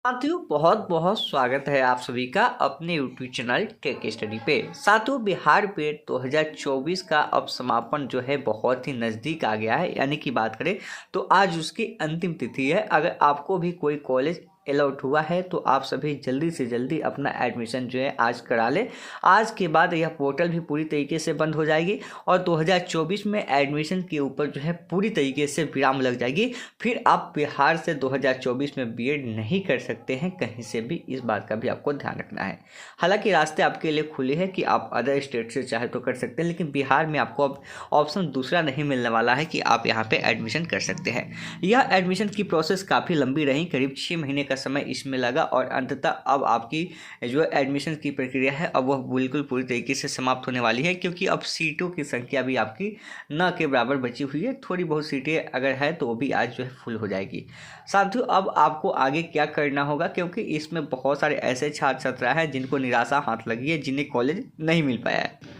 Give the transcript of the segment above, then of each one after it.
साथियों बहुत बहुत स्वागत है आप सभी का अपने यूट्यूब चैनल टेक स्टडी पे। साथियों बिहार पे 2024 का अब समापन जो है बहुत ही नज़दीक आ गया है, यानी कि बात करें तो आज उसकी अंतिम तिथि है। अगर आपको भी कोई कॉलेज अलॉट हुआ है तो आप सभी जल्दी से जल्दी अपना एडमिशन जो है आज करा लें। आज के बाद यह पोर्टल भी पूरी तरीके से बंद हो जाएगी और 2024 में एडमिशन के ऊपर जो है पूरी तरीके से विराम लग जाएगी। फिर आप बिहार से 2024 में बीएड नहीं कर सकते हैं कहीं से भी, इस बात का भी आपको ध्यान रखना है। हालांकि रास्ते आपके लिए खुले हैं कि आप अदर स्टेट से चाहे तो कर सकते हैं, लेकिन बिहार में आपको अब ऑप्शन दूसरा नहीं मिलने वाला है कि आप यहाँ पे एडमिशन कर सकते हैं। यह एडमिशन की प्रोसेस काफ़ी लंबी रही, करीब 6 महीने का समय इसमें लगा और अंततः अब आपकी जो एडमिशन की प्रक्रिया है अब वह बिल्कुल पूरी तरीके से समाप्त होने वाली है, क्योंकि अब सीटों की संख्या भी आपकी न के बराबर बची हुई है। थोड़ी बहुत सीटें अगर है तो वो भी आज जो है फुल हो जाएगी। साथियों अब आपको आगे क्या करना होगा, क्योंकि इसमें बहुत सारे ऐसे छात्र छात्रा हैं जिनको निराशा हाथ लगी है, जिन्हें कॉलेज नहीं मिल पाया है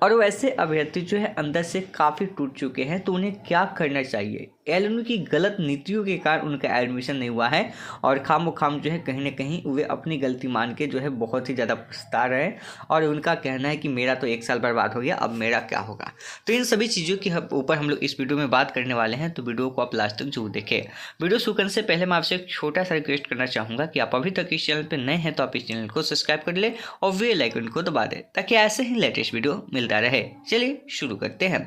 और वैसे अभ्यर्थी जो है अंदर से काफ़ी टूट चुके हैं। तो उन्हें क्या करना चाहिए? एलएनयू की गलत नीतियों के कारण उनका एडमिशन नहीं हुआ है और खाम जो है कहीं ना कहीं वे अपनी गलती मान के जो है बहुत ही ज़्यादा पछता रहे हैं और उनका कहना है कि मेरा तो 1 साल बर्बाद हो गया, अब मेरा क्या होगा। तो इन सभी चीज़ों के ऊपर हम लोग इस वीडियो में बात करने वाले हैं, तो वीडियो को आप लास्ट तक जरूर देखें। वीडियो शुरू करने से पहले मैं आपसे एक छोटा सा रिक्वेस्ट करना चाहूँगा कि आप अभी तक इस चैनल पर नए हैं तो आप इस चैनल को सब्सक्राइब कर ले और बेल आइकन को दबा दें ताकि ऐसे ही लेटेस्ट वीडियो मिलता रहे। चलिए शुरू करते हैं।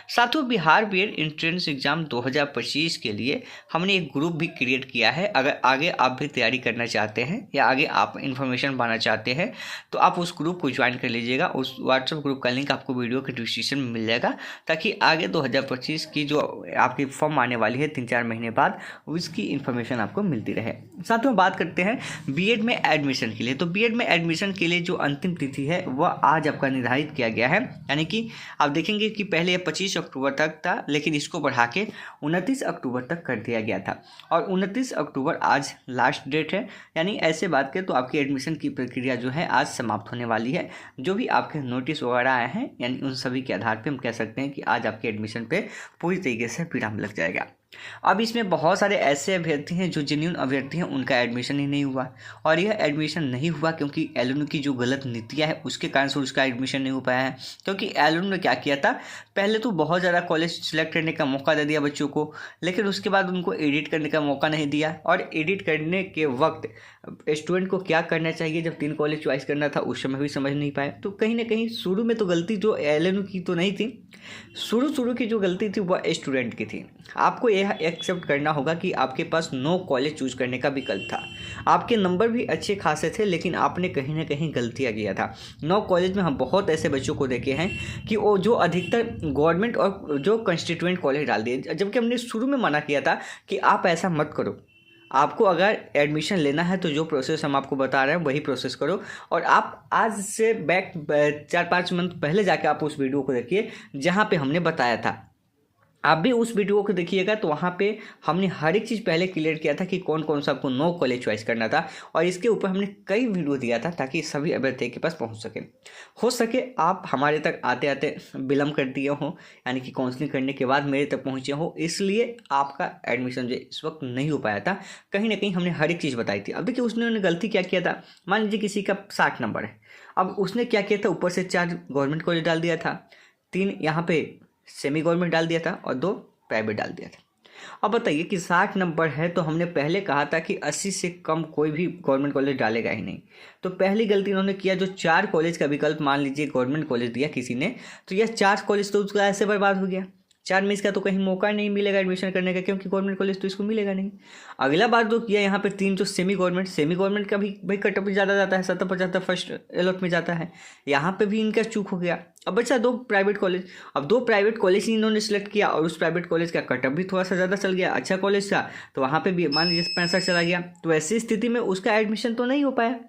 साथियों बिहार बीएड एंट्रेंस एग्जाम 2025 के लिए हमने एक ग्रुप भी क्रिएट किया है। अगर आगे आप भी तैयारी करना चाहते हैं या आगे आप इन्फॉर्मेशन पाना चाहते हैं तो आप उस ग्रुप को ज्वाइन कर लीजिएगा। उस व्हाट्सएप ग्रुप का लिंक आपको वीडियो के डिस्क्रिप्शन में मिल जाएगा, ताकि आगे 2025 की जो आपकी फॉर्म आने वाली है 3-4 महीने बाद, उसकी इन्फॉर्मेशन आपको मिलती रहे। साथ में बात करते हैं बीएड में एडमिशन के लिए। तो बीएड में एडमिशन के लिए जो अंतिम तिथि है वह आज आपका निर्धारित किया गया है, यानी कि आप देखेंगे कि पहले ये 25 अक्टूबर तक था, लेकिन इसको बढ़ा के 29 अक्टूबर तक कर दिया गया था और 29 अक्टूबर आज लास्ट डेट है। यानी ऐसे बात करें तो आपकी एडमिशन की प्रक्रिया जो है आज समाप्त होने वाली है। जो भी आपके नोटिस वगैरह आए हैं यानी उन सभी के आधार पे हम कह सकते हैं कि आज आपके एडमिशन पे पूरी तरीके से विराम लग जाएगा। अब इसमें बहुत सारे ऐसे अभ्यर्थी हैं जो जेन्युइन अभ्यर्थी हैं, उनका एडमिशन ही नहीं हुआ और यह एडमिशन नहीं हुआ क्योंकि एलएनयू की जो गलत नीतियाँ है उसके कारण से उसका एडमिशन नहीं हो पाया है। क्योंकि एलएनयू ने क्या किया था, पहले तो बहुत ज़्यादा कॉलेज सिलेक्ट करने का मौका दे दिया बच्चों को, लेकिन उसके बाद उनको एडिट करने का मौका नहीं दिया। और एडिट करने के वक्त स्टूडेंट को क्या करना चाहिए, जब 3 कॉलेज चॉइस करना था उस समय भी समझ नहीं पाए। तो कहीं ना कहीं शुरू में तो गलती जो एलएनयू की तो नहीं थी, शुरू की जो गलती थी वह स्टूडेंट की थी। आपको यह एक्सेप्ट करना होगा कि आपके पास 9 कॉलेज चूज करने का विकल्प था। आपके नंबर भी अच्छे खासे थे, लेकिन आपने कहीं ना कहीं गलतियाँ किया था। 9 कॉलेज में हम बहुत ऐसे बच्चों को देखे हैं कि वो जो अधिकतर गवर्नमेंट और जो कंस्टिट्यूएंट कॉलेज डाल दिए, जबकि हमने शुरू में मना किया था कि आप ऐसा मत करो। आपको अगर एडमिशन लेना है तो जो प्रोसेस हम आपको बता रहे हैं वही प्रोसेस करो। और आप आज से बैक 4-5 मंथ पहले जाके आप उस वीडियो को देखिए जहाँ पे हमने बताया था। आप भी उस वीडियो को देखिएगा तो वहाँ पे हमने हर एक चीज़ पहले क्लियर किया था कि कौन कौन सा आपको 9 कॉलेज चॉइस करना था और इसके ऊपर हमने कई वीडियो दिया था ताकि सभी अभ्यर्थी के पास पहुँच सके। हो सके आप हमारे तक आते आते विलम्ब कर दिए हों, यानी कि काउंसलिंग करने के बाद मेरे तक पहुँचे हो, इसलिए आपका एडमिशन जो इस वक्त नहीं हो पाया था। कहीं ना कहीं हमने हर एक चीज़ बताई थी। अब देखिए उसने गलती क्या किया था, मान लीजिए किसी का 60 नंबर है, अब उसने क्या किया था, ऊपर से 4 गवर्नमेंट कॉलेज डाल दिया था, 3 यहाँ पे सेमी गवर्नमेंट डाल दिया था और 2 प्राइवेट डाल दिया था। अब बताइए कि 60 नंबर है तो हमने पहले कहा था कि 80 से कम कोई भी गवर्नमेंट कॉलेज डालेगा ही नहीं। तो पहली गलती उन्होंने किया, जो 4 कॉलेज का विकल्प मान लीजिए गवर्नमेंट कॉलेज दिया किसी ने, तो यह 4 कॉलेज तो उसका ऐसे बर्बाद हो गया। 4 में इसका तो कहीं मौका नहीं मिलेगा एडमिशन करने का, क्योंकि गवर्नमेंट कॉलेज तो इसको मिलेगा नहीं। अगला बात जो किया यहाँ पे 3 जो सेमी गवर्नमेंट का भी भाई कट ऑफ ज़्यादा जाता है, 70-75 फर्स्ट अलॉट में जाता है, यहाँ पे भी इनका चूक हो गया। अब बचा 2 प्राइवेट कॉलेज। अब 2 प्राइवेट कॉलेज ही इन्होंने सेलेक्ट किया और उस प्राइवेट कॉलेज का कट ऑफ भी थोड़ा सा ज़्यादा चल गया, अच्छा कॉलेज था, तो वहाँ पे भी मान लीजिए 65 चला गया। तो ऐसी स्थिति में उसका एडमिशन तो नहीं हो पाया।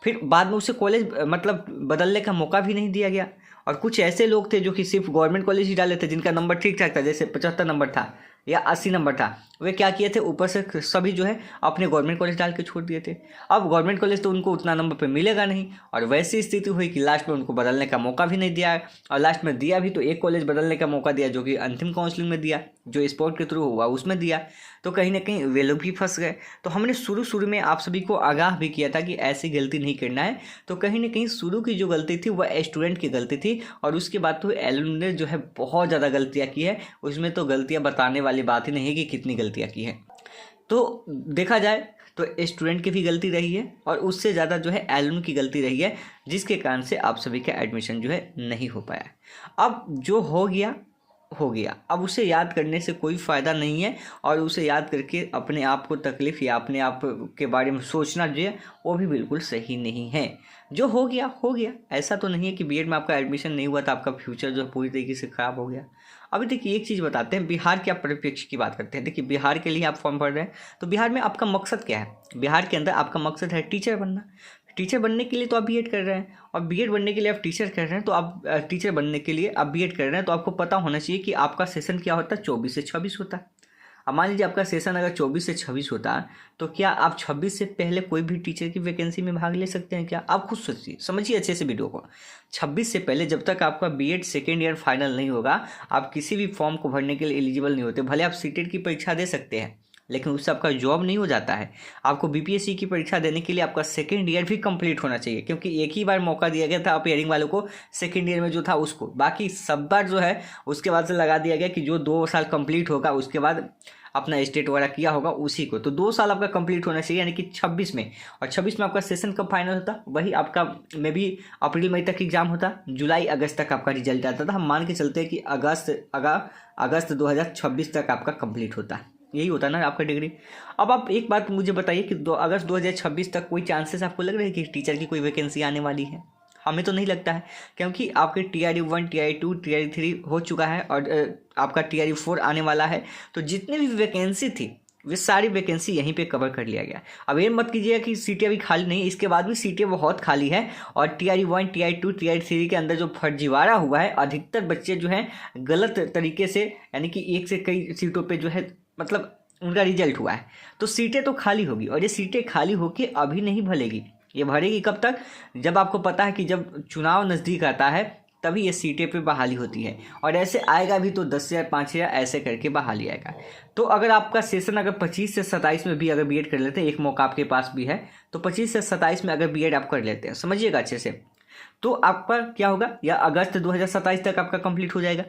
फिर बाद में उसे कॉलेज मतलब बदलने का मौका भी नहीं दिया गया। और कुछ ऐसे लोग थे जो कि सिर्फ गवर्नमेंट कॉलेज ही डाले थे, जिनका नंबर ठीक ठाक था, जैसे 75 नंबर था या 80 नंबर था, वे क्या किए थे, ऊपर से सभी जो है अपने गवर्नमेंट कॉलेज डाल के छोड़ दिए थे। अब गवर्नमेंट कॉलेज तो उनको उतना नंबर पे मिलेगा नहीं और वैसी स्थिति हुई कि लास्ट में उनको बदलने का मौका भी नहीं दिया। और लास्ट में दिया भी तो एक कॉलेज बदलने का मौका दिया, जो कि अंतिम काउंसलिंग में दिया, जो स्पोर्ट के थ्रू हुआ उसमें दिया। तो कहीं ना कहीं वे लोग भी फंस गए। तो हमने शुरू में आप सभी को आगाह भी किया था कि ऐसी गलती नहीं करना है। तो कहीं ना कहीं शुरू की जो गलती थी वह स्टूडेंट की गलती थी, और उसके बाद तो एलुमनी ने जो है बहुत ज़्यादा गलतियाँ की है। उसमें तो गलतियाँ बताने वाली बात ही नहीं है कि कितनी गलतियाँ की है। तो देखा जाए तो स्टूडेंट की भी गलती रही है, और उससे ज़्यादा जो है एलुमनी की गलती रही है, जिसके कारण से आप सभी का एडमिशन जो है नहीं हो पाया। अब जो हो गया हो गया, अब उसे याद करने से कोई फ़ायदा नहीं है, और उसे याद करके अपने आप को तकलीफ़ या अपने आप के बारे में सोचना जो है वो भी बिल्कुल सही नहीं है। जो हो गया हो गया। ऐसा तो नहीं है कि बीएड में आपका एडमिशन नहीं हुआ तो आपका फ्यूचर जो है पूरी तरीके से ख़राब हो गया। अभी देखिए एक चीज़ बताते हैं, बिहार के आप परिप्रेक्ष्य की बात करते हैं। देखिए बिहार के लिए आप फॉर्म भर रहे हैं, तो बिहार में आपका मकसद क्या है? बिहार के अंदर आपका मकसद है टीचर बनना। टीचर बनने के लिए तो आप बीएड कर रहे हैं, और बीएड बनने के लिए आप टीचर कर रहे हैं। तो आप टीचर बनने के लिए आप बीएड कर रहे हैं, तो आपको पता होना चाहिए कि आपका सेशन क्या होता है, 24 से 26 होता है। अब मान लीजिए आपका सेशन अगर 24 से 26 होता है, तो क्या आप 26 से पहले कोई भी टीचर की वैकेंसी में भाग ले सकते हैं क्या? आप खुद सोचिए, समझिए अच्छे से वीडियो को। 26 से पहले जब तक आपका बीएड सेकेंड ईयर फाइनल नहीं होगा, आप किसी भी फॉर्म को भरने के लिए एलिजिबल नहीं होते। भले आप सीटेट की परीक्षा दे सकते हैं, लेकिन उससे आपका जॉब नहीं हो जाता है। आपको बीपीएससी की परीक्षा देने के लिए आपका सेकेंड ईयर भी कंप्लीट होना चाहिए, क्योंकि एक ही बार मौका दिया गया था अपियरिंग वालों को सेकेंड ईयर में जो था उसको, बाकी सब बार जो है उसके बाद से लगा दिया गया कि जो 2 साल कंप्लीट होगा उसके बाद अपना स्टेट वगैरह किया होगा उसी को। तो 2 साल आपका कंप्लीट होना चाहिए, यानी कि 26 में। और 26 में आपका सेशन कब फाइनल होता, वही आपका में भी अप्रैल मई तक एग्जाम होता, जुलाई अगस्त तक आपका रिजल्ट आता था। हम मान के चलते हैं कि अगस्त 2026 तक आपका कंप्लीट होता है। यही होता है ना आपका डिग्री। अब आप एक बात मुझे बताइए कि अगस्त 2026 तक कोई चांसेस आपको लग रहे हैं कि टीचर की कोई वैकेंसी आने वाली है? हमें तो नहीं लगता है, क्योंकि आपके TRE-1 TRE-2 TRE-3 हो चुका है, और आपका TRE-4 आने वाला है। तो जितने भी वैकेंसी थी वे सारी वैकेंसी यहीं पे कवर कर लिया गया। अब ये मत कीजिएगा कि सीटें अभी खाली नहीं, इसके बाद भी सीटें बहुत खाली है। और TRE-1 TRE-2 TRE-3 के अंदर जो फर्जीवाड़ा हुआ है, अधिकतर बच्चे जो हैं गलत तरीके से, यानी कि एक से कई सीटों पे जो है मतलब उनका रिजल्ट हुआ है। तो सीटें तो खाली होगी, और ये सीटें खाली होके अभी नहीं भरेगी। ये भरेगी कब तक? जब आपको पता है कि जब चुनाव नज़दीक आता है तभी ये सीटें पे बहाली होती है, और ऐसे आएगा भी तो 10,000 5,000 ऐसे करके बहाली आएगा। तो अगर आपका सेशन अगर 25 से 27 में भी अगर बीएड कर लेते हैं, एक मौका आपके पास भी है, तो 25 से 27 में अगर बीएड आप कर लेते हैं, समझिएगा अच्छे से, तो आपका क्या होगा, या अगस्त 2027 तक आपका कंप्लीट हो जाएगा,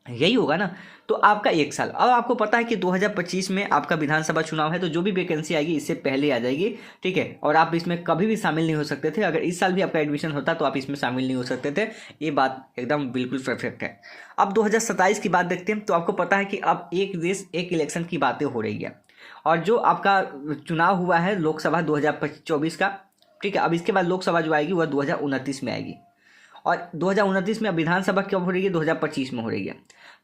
यही होगा ना। तो आपका 1 साल। अब आपको पता है कि 2025 में आपका विधानसभा चुनाव है, तो जो भी वैकेंसी आएगी इससे पहले आ जाएगी, ठीक है। और आप इसमें कभी भी शामिल नहीं हो सकते थे। अगर इस साल भी आपका एडमिशन होता तो आप इसमें शामिल नहीं हो सकते थे। ये बात एकदम बिल्कुल परफेक्ट है। अब 2027 की बात देखते हैं, तो आपको पता है कि अब एक देश एक इलेक्शन की बातें हो रही है, और जो आपका चुनाव हुआ है लोकसभा 2024 का, ठीक है। अब इसके बाद लोकसभा जो आएगी वह 2029 में आएगी, और 2029 में अब विधानसभा कब हो रही है, 2025 में हो रही है।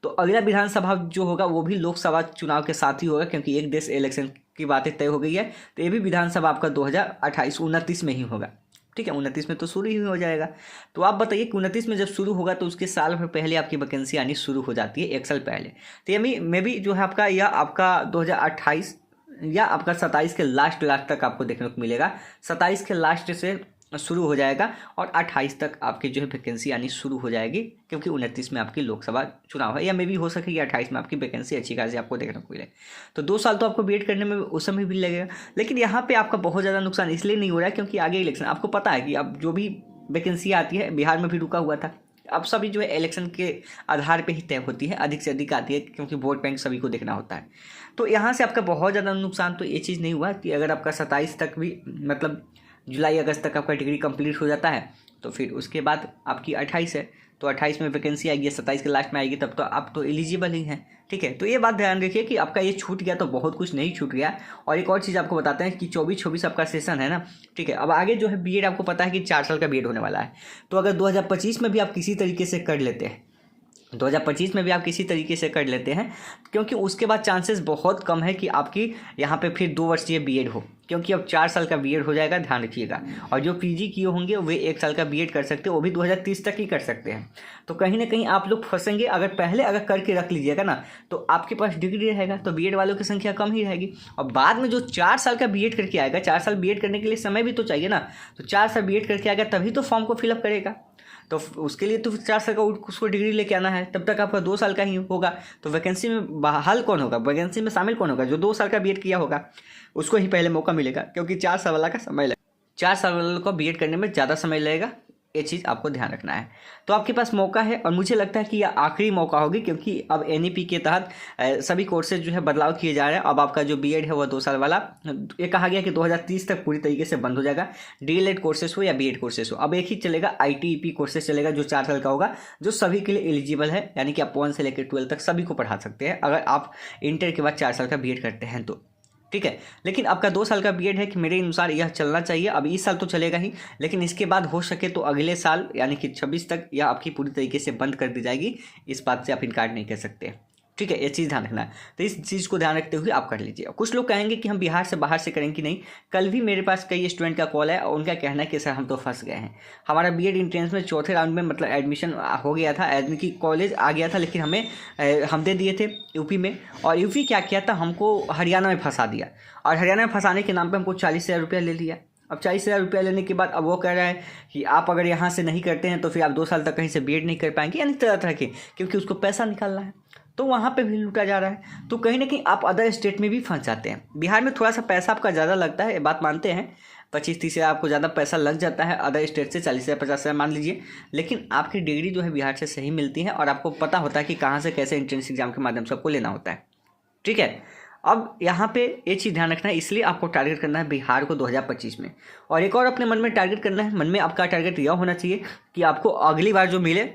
तो अगला विधानसभा जो होगा वो भी लोकसभा चुनाव के साथ ही होगा, क्योंकि एक देश इलेक्शन की बातें तय हो गई है। तो ये भी विधानसभा आपका 2028-29 में ही होगा, ठीक है। 29 में तो शुरू ही हो जाएगा। तो आप बताइए कि 29 में जब शुरू होगा तो उसके साल भर पहले आपकी वैकेंसी आनी शुरू हो जाती है, 1 साल पहले। तो ये में भी जो है आपका, या आपका 2028 या आपका 27 के लास्ट तक आपको देखने को मिलेगा। 27 के लास्ट से शुरू हो जाएगा, और 28 तक आपकी जो है वैकेंसी आनी शुरू हो जाएगी, क्योंकि 29 में आपकी लोकसभा चुनाव है, या मे भी हो सके कि 28 में आपकी वैकेंसी अच्छी खासी आपको देखने को मिले। तो 2 साल तो आपको बीएड करने में उस समय भी लगेगा। लेकिन यहाँ पे आपका बहुत ज़्यादा नुकसान इसलिए नहीं हो रहा है क्योंकि आगे इलेक्शन, आपको पता है कि अब जो भी वैकेंसी आती है, बिहार में भी रुका हुआ था, अब सभी जो है इलेक्शन के आधार पे ही तय होती है, अधिक से अधिक आती है, क्योंकि वोट बैंक सभी को देखना होता है। तो यहाँ से आपका बहुत ज़्यादा नुकसान तो ये चीज़ नहीं हुआ कि अगर आपका 27 तक भी, मतलब जुलाई अगस्त तक आपका डिग्री कंप्लीट हो जाता है, तो फिर उसके बाद आपकी 28 है, तो 28 में वैकेंसी आएगी, 27 के लास्ट में आएगी, तब तो आप तो एलिजिबल ही हैं, ठीक है। तो ये बात ध्यान रखिए कि आपका ये छूट गया तो बहुत कुछ नहीं छूट गया। और एक और चीज़ आपको बताते हैं कि 24-26 आपका सेशन है ना, ठीक है। अब आगे जो है बीएड, आपको पता है कि 4 साल का बीएड होने वाला है। तो अगर 2025 में भी आप किसी तरीके से कर लेते हैं, 2025 में भी आप किसी तरीके से कर लेते हैं, क्योंकि उसके बाद चांसेस बहुत कम है कि आपकी यहाँ पे फिर 2 वर्षीय बीएड हो, क्योंकि अब 4 साल का बीएड हो जाएगा, ध्यान रखिएगा। और जो पीजी किए होंगे वे 1 साल का बीएड कर सकते हैं, वो भी 2030 तक ही कर सकते हैं। तो कहीं ना कहीं आप लोग फंसेंगे। अगर पहले अगर करके रख लीजिएगा ना, तो आपके पास डिग्री रहेगा, तो बीएड वालों की संख्या कम ही रहेगी। और बाद में जो 4 साल का बीएड करके आएगा, 4 साल बीएड करने के लिए समय भी तो चाहिए ना, तो 4 साल बीएड करके आएगा तभी तो फॉर्म को फिलअप करेगा। तो उसके लिए तो 4 साल का उसको डिग्री लेके आना है, तब तक आपका 2 साल का ही होगा। तो वैकेंसी में बहाल कौन होगा, वैकेंसी में शामिल कौन होगा, जो 2 साल का बीएड किया होगा उसको ही पहले मौका मिलेगा, क्योंकि 4 साल वाला का समय लगेगा। 4 साल वाले को बीएड करने में ज़्यादा समय लगेगा, ये चीज़ आपको ध्यान रखना है। तो आपके पास मौका है, और मुझे लगता है कि यह आखिरी मौका होगी, क्योंकि अब एनईपी के तहत सभी कोर्सेज जो है बदलाव किए जा रहे हैं। अब आपका जो बीएड है वह 2 साल वाला, ये कहा गया कि 2030 तक पूरी तरीके से बंद हो जाएगा। डीएलएड कोर्सेज हो या बीएड कोर्सेज हो, अब एक ही चलेगा, आईटीईपी कोर्सेज चलेगा, जो 4 साल का होगा, जो सभी के लिए एलिजिबल है, यानी कि आप 1 से लेकर 12 तक सभी को पढ़ा सकते हैं अगर आप इंटर के बाद 4 साल का बीएड करते हैं तो, ठीक है। लेकिन आपका 2 साल का बीएड है कि मेरे अनुसार यह चलना चाहिए। अब इस साल तो चलेगा ही, लेकिन इसके बाद हो सके तो अगले साल यानी कि 26 तक यह आपकी पूरी तरीके से बंद कर दी जाएगी। इस बात से आप इनकार नहीं कर सकते, ठीक है, ये चीज़ ध्यान रखना है। तो इस चीज़ को ध्यान रखते हुए आप कर लीजिए। कुछ लोग कहेंगे कि हम बिहार से बाहर से करेंगे कि नहीं। कल भी मेरे पास कई स्टूडेंट का कॉल है और उनका कहना है कि सर हम तो फंस गए हैं, हमारा बीएड एंट्रेंस में 4थे राउंड में मतलब एडमिशन हो गया था, यानी कि कॉलेज आ गया था, लेकिन हम दे दिए थे यूपी में, और यूपी क्या किया था, हमको हरियाणा में फंसा दिया, और हरियाणा में फंसाने के नाम पर हमको 40,000 रुपया ले लिया। अब 40,000 रुपया लेने के बाद अब वो कह रहा है कि आप अगर यहाँ से नहीं करते हैं तो फिर आप 2 साल तक कहीं से बीएड नहीं कर पाएंगे, यानी तरह तरह के, क्योंकि उसको पैसा निकालना है, तो वहाँ पे भी लूटा जा रहा है। तो कहीं ना कहीं आप अदर स्टेट में भी फंस जाते हैं। बिहार में थोड़ा सा पैसा आपका ज़्यादा लगता है, ये बात मानते हैं, 25-30 हज़ार आपको ज़्यादा पैसा लग जाता है अदर स्टेट से, 40,000 50,000 मान लीजिए, लेकिन आपकी डिग्री जो है बिहार से सही मिलती है, और आपको पता होता है कि कहाँ से कैसे एंट्रेंस एग्जाम के माध्यम से आपको लेना होता है, ठीक है। अब यहाँ पे ये चीज़ ध्यान रखना है, इसलिए आपको टारगेट करना है बिहार को 2025 में। और एक और अपने मन में टारगेट करना है, मन में आपका टारगेट यह होना चाहिए कि आपको अगली बार जो मिले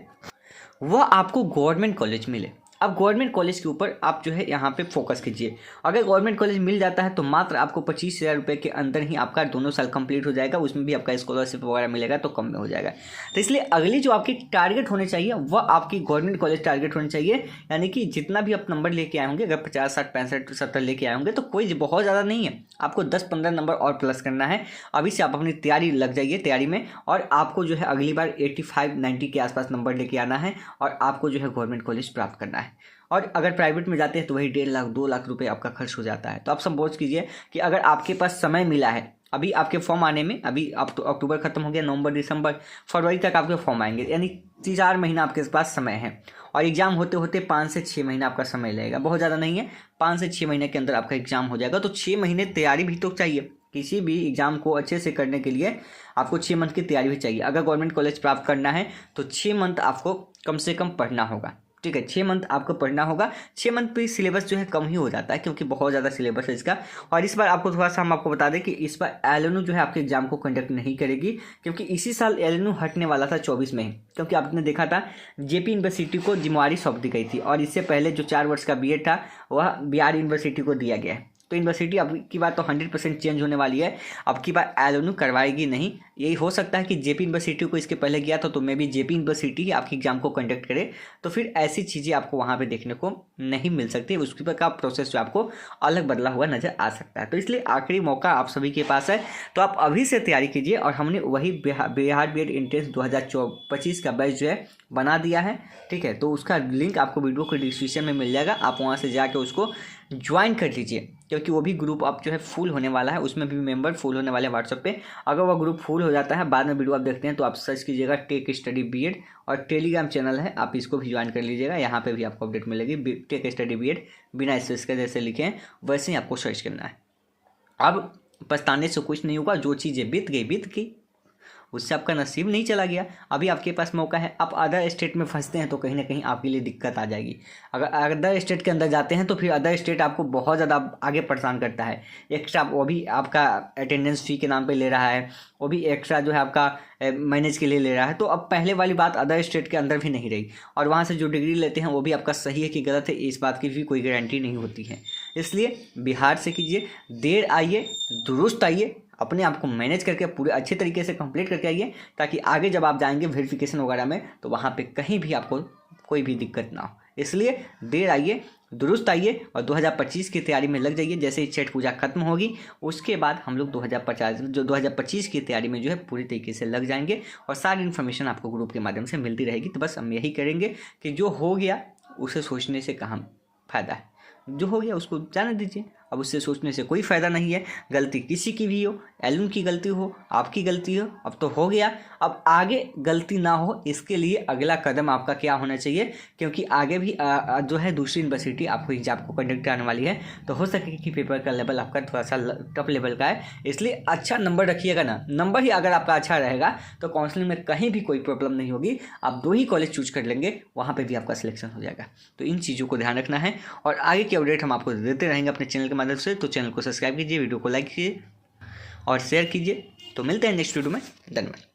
वह आपको गवर्नमेंट कॉलेज मिले। अब गवर्नमेंट कॉलेज के ऊपर आप जो है यहाँ पे फोकस कीजिए। अगर गवर्नमेंट कॉलेज मिल जाता है तो मात्र आपको 25,000 रुपये के अंदर ही आपका 2 साल कंप्लीट हो जाएगा, उसमें भी आपका स्कॉलरशिप वगैरह मिलेगा तो कम में हो जाएगा। तो इसलिए अगली जो आपकी टारगेट होनी चाहिए वह आपकी गवर्नमेंट कॉलेज टारगेट होनी चाहिए, यानी कि जितना भी आप नंबर लेके आए होंगे, अगर 50, 60, 65, 70 लेके आए होंगे तो कोई बहुत ज़्यादा नहीं है, आपको 10-15 नंबर और प्लस करना है। अभी से आप अपनी तैयारी लग जाइए तैयारी में, और आपको जो है अगली बार 85-90 के आसपास नंबर लेके आना है, और आपको जो है गवर्नमेंट कॉलेज प्राप्त करना है। और अगर प्राइवेट में जाते हैं तो वही 1.5 लाख 2 लाख रुपए आपका खर्च हो जाता है। तो आप सब बोझ कीजिए कि अगर आपके पास समय मिला है, अभी आपके फॉर्म आने में, अभी आप तो अक्टूबर खत्म हो गया, नवंबर, दिसंबर, फरवरी तक आपके फॉर्म आएंगे, यानी 3-4 महीना आपके पास समय है, और एग्जाम होते होते 5 से 6 महीना आपका समय लगेगा, बहुत ज़्यादा नहीं है, 5 से 6 महीने के अंदर आपका एग्जाम हो जाएगा। तो 6 महीने तैयारी भी तो चाहिए, किसी भी एग्जाम को अच्छे से करने के लिए आपको 6 मंथ की तैयारी भी चाहिए। अगर गवर्नमेंट कॉलेज प्राप्त करना है तो 6 मंथ आपको कम से कम पढ़ना होगा, ठीक है, 6 मंथ आपको पढ़ना होगा। 6 मंथ पे सिलेबस जो है कम ही हो जाता है, क्योंकि बहुत ज़्यादा सिलेबस है इसका। और इस बार आपको थोड़ा सा हम आपको बता दें कि इस बार एलएनयू जो है आपके एग्जाम को कंडक्ट नहीं करेगी, क्योंकि इसी साल एलएनयू हटने वाला था 24 में ही, क्योंकि आपने देखा था जेपी यूनिवर्सिटी को जिम्मेवारी सौंप दी गई थी, और इससे पहले जो 4 वर्ष का बीएड था वह बिहार यूनिवर्सिटी को दिया गया है। तो यूनिवर्सिटी अब की बात तो 100% चेंज होने वाली है, अब की बार एलएनयू करवाएगी नहीं। यही हो सकता है कि जेपी यूनिवर्सिटी को इसके पहले गया था, तो मैं भी जेपी यूनिवर्सिटी ही आपके एग्जाम को कंडक्ट करे, तो फिर ऐसी चीज़ें आपको वहाँ पे देखने को नहीं मिल सकती, उसके पर का प्रोसेस जो आपको अलग बदला हुआ नज़र आ सकता है। तो इसलिए आखिरी मौका आप सभी के पास है, तो आप अभी से तैयारी कीजिए। और हमने वही बिहार बीएड एंट्रेंस 2025 का बैच जो है बना दिया है, ठीक है, तो उसका लिंक आपको वीडियो के डिस्क्रिप्शन में मिल जाएगा, आप वहाँ से जाके उसको ज्वाइन कर लीजिए, क्योंकि वो भी ग्रुप आप जो है फुल होने वाला है, उसमें भी मेंबर फुल होने वाले हैं व्हाट्सएप पे। अगर वो ग्रुप फुल हो जाता है, बाद में वीडियो आप देखते हैं, तो आप सर्च कीजिएगा टेक स्टडी बीएड, और टेलीग्राम चैनल है, आप इसको भी ज्वाइन कर लीजिएगा, यहाँ पे भी आपको अपडेट मिलेगी। टेक स्टडी बीएड बिना स्पेस के जैसे लिखे हैं वैसे ही आपको सर्च करना है। अब पछताने से कुछ नहीं होगा, जो चीज़ें बीत गई, उससे आपका नसीब नहीं चला गया। अभी आपके पास मौका है, आप अदर स्टेट में फंसते हैं तो कहीं ना कहीं आपके लिए दिक्कत आ जाएगी। अगर अदर स्टेट के अंदर जाते हैं तो फिर अदर स्टेट आपको बहुत ज़्यादा आगे परेशान करता है, एक्स्ट्रा वो भी आपका अटेंडेंस फ़ी के नाम पे ले रहा है, वो भी एक्स्ट्रा जो है आपका मैनेज के लिए ले रहा है। तो अब पहले वाली बात अदर स्टेट के अंदर भी नहीं रही, और वहाँ से जो डिग्री लेते हैं वो भी आपका सही है कि गलत है, इस बात की भी कोई गारंटी नहीं होती है। इसलिए बिहार से कीजिए, देर आइए दुरुस्त आइए, अपने आप को मैनेज करके पूरे अच्छे तरीके से कंप्लीट करके आइए, ताकि आगे जब आप जाएंगे वेरिफिकेशन वगैरह में तो वहाँ पे कहीं भी आपको कोई भी दिक्कत ना हो। इसलिए देर आइए दुरुस्त आइए, और 2025 की तैयारी में लग जाइए। जैसे ही छठ पूजा खत्म होगी उसके बाद हम लोग 2025 की तैयारी में जो है पूरी तरीके से लग जाएंगे, और सारी इन्फॉर्मेशन आपको ग्रुप के माध्यम से मिलती रहेगी। तो बस हम यही करेंगे कि जो हो गया उसे सोचने से कहाँ फ़ायदा है, जो हो गया उसको जाने दीजिए, अब उससे सोचने से कोई फ़ायदा नहीं है। गलती किसी की भी हो, एलुम की गलती हो, आपकी गलती हो, अब तो हो गया। अब आगे गलती ना हो इसके लिए अगला कदम आपका क्या होना चाहिए, क्योंकि आगे भी जो है दूसरी यूनिवर्सिटी आपको एग्जाम को कंडक्ट कराने वाली है, तो हो सके कि पेपर का लेवल आपका थोड़ा सा टफ लेवल का है, इसलिए अच्छा नंबर रखिएगा ना। नंबर ही अगर आपका अच्छा रहेगा तो काउंसलिंग में कहीं भी कोई प्रॉब्लम नहीं होगी, आप 2 ही कॉलेज चूज कर लेंगे, वहाँ पे भी आपका सिलेक्शन हो जाएगा। तो इन चीज़ों को ध्यान रखना है और आगे की अपडेट हम आपको देते रहेंगे अपने चैनल के माध्यम से। तो चैनल को सब्सक्राइब कीजिए, वीडियो को लाइक कीजिए और शेयर कीजिए। तो मिलते हैं नेक्स्ट वीडियो में। धन्यवाद।